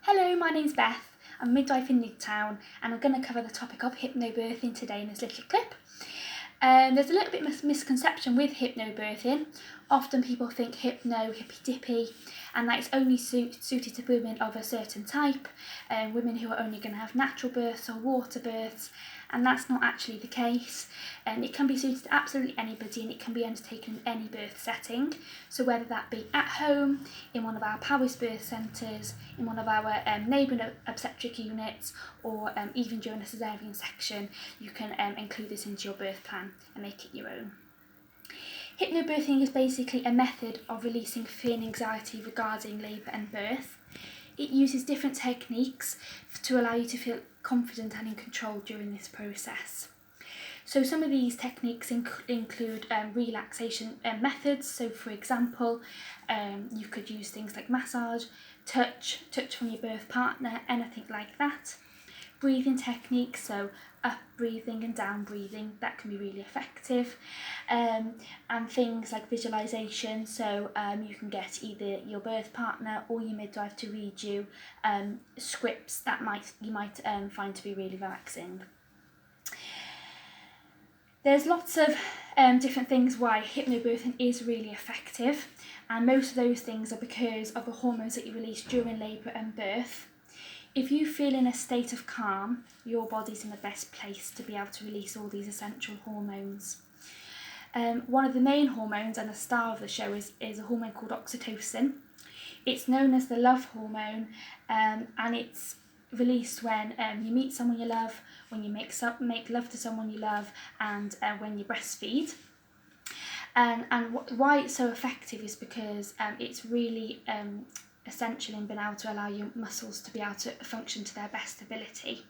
Hello, my name's Beth. I'm a midwife in Newtown and I'm going to cover the topic of hypnobirthing today in this little clip. There's a little bit of misconception with hypnobirthing. Often people think hypno, hippy-dippy, and that it's only suited to women of a certain type, women who are only going to have natural births or water births, and that's not actually the case. It can be suited to absolutely anybody and it can be undertaken in any birth setting. So whether that be at home, in one of our Powys birth centres, in one of our neighbouring obstetric units, or even during a caesarean section, you can include this into your birth plan and make it your own. Hypnobirthing is basically a method of releasing fear and anxiety regarding labour and birth. It uses different techniques to allow you to feel confident and in control during this process. So some of these techniques include relaxation methods. So for example, you could use things like massage, touch from your birth partner, anything like that. Breathing techniques, so up breathing and down breathing, that can be really effective. And things like visualization, so you can get either your birth partner or your midwife to read you scripts that you might find to be really relaxing. There's lots of different things why hypnobirthing is really effective, and most of those things are because of the hormones that you release during labour and birth. If you feel in a state of calm, your body's in the best place to be able to release all these essential hormones. One of the main hormones and the star of the show is a hormone called oxytocin. It's known as the love hormone, and it's released when you meet someone you love, when you make love to someone you love, and when you breastfeed. And why it's so effective is because it's really essential in being able to allow your muscles to be able to function to their best ability.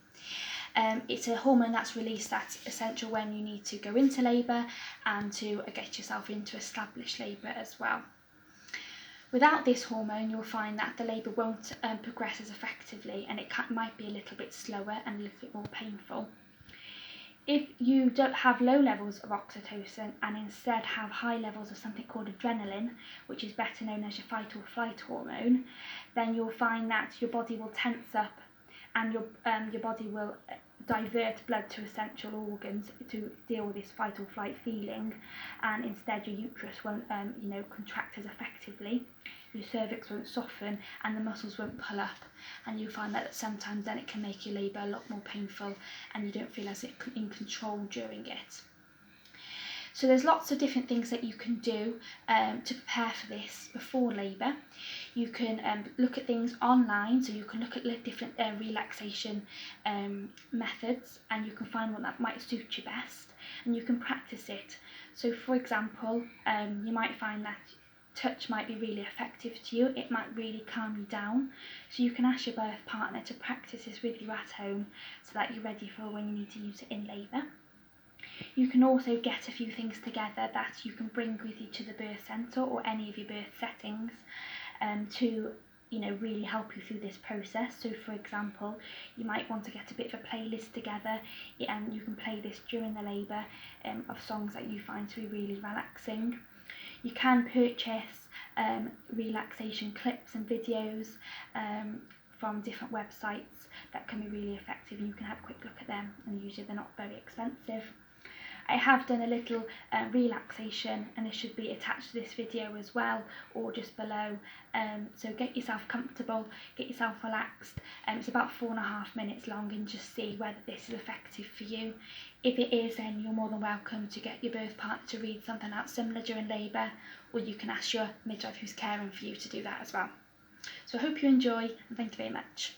It's a hormone that's released that's essential when you need to go into labour and to get yourself into established labour as well. Without this hormone, you'll find that the labour won't progress as effectively, and it might be a little bit slower and a little bit more painful. If you don't have low levels of oxytocin and instead have high levels of something called adrenaline, which is better known as your fight or flight hormone, then you'll find that your body will tense up and your body will divert blood to essential organs to deal with this fight or flight feeling, and instead your uterus won't contract as effectively, your cervix won't soften, and the muscles won't pull up, and you'll find that sometimes then it can make your labour a lot more painful and you don't feel as in control during it. So there's lots of different things that you can do to prepare for this before labour. You can look at things online, so you can look at different relaxation methods, and you can find one that might suit you best, and you can practice it. So for example, you might find that touch might be really effective to you, it might really calm you down, so you can ask your birth partner to practice this with you at home so that you're ready for when you need to use it in labour. You can also get a few things together that you can bring with you to the birth centre or any of your birth settings to really help you through this process. So for example, you might want to get a bit of a playlist together, and you can play this during the labour of songs that you find to be really relaxing. You can purchase relaxation clips and videos from different websites that can be really effective, and you can have a quick look at them, and usually they're not very expensive. I have done a little relaxation, and it should be attached to this video as well, or just below. So get yourself comfortable, get yourself relaxed. It's about 4.5 minutes long, and just see whether this is effective for you. If it is, then you're more than welcome to get your birth partner to read something out similar during labour, or you can ask your midwife who's caring for you to do that as well. So I hope you enjoy, and thank you very much.